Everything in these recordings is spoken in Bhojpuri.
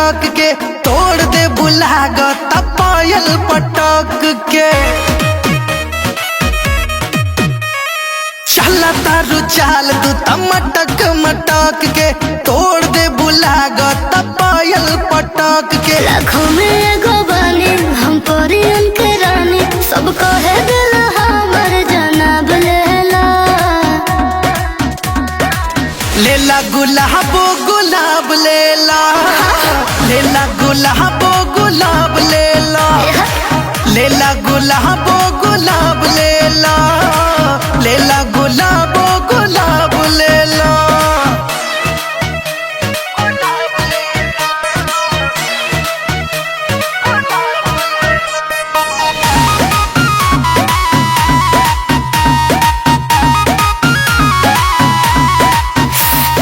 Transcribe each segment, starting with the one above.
खटक के तोड़ दे बुलागत पायल पटक के। चला तारू चाल तू मटक मटक के तोड़ दे बुलागत पायल पटक के। लाखों में एगो बानी हम परियन के रानी, सब कहे दिल हमर जनाब लेला। लेला गुलाबो गुलाब लेला, लेला गुलाबो गुलाब लेला, लेला गुलाबो गुलाब लेला, लेला गुलाबो गुलाब लेला।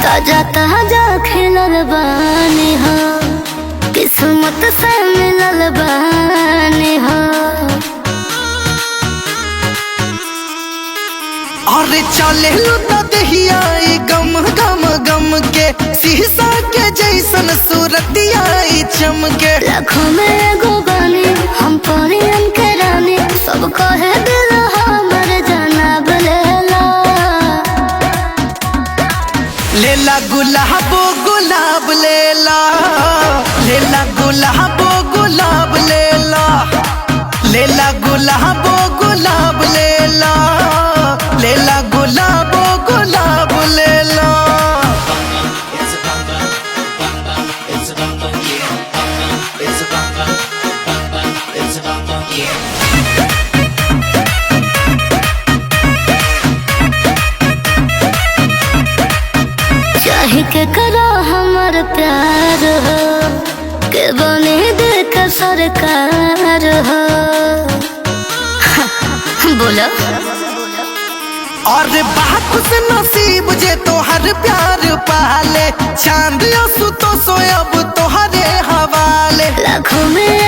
ताजा ताजा खिलल बानी हो, किस्मत से मिलल बानी हो। अरे चले लुटा दहिया गम गम गम के, शीशा के जैसन सूरतिया चमके। लाखों में एगो बानी हम परियन के रानी, सब कहे दिल हमर जनाब लेला। लेला गुलाबो गुलाब लेला, लेला गुलाबो गुलाब लेला, लेला गुलाबो गुलाब लेला, लेला गुलाबो गुलाब लेला। चाहे के करो हमर प्यार हो, के बने देख सरकार हो। बोलो और बात से नसीब जे तोहर प्यार पाले, चांद सुतो सोयब तोहरे हवाले। लाखों में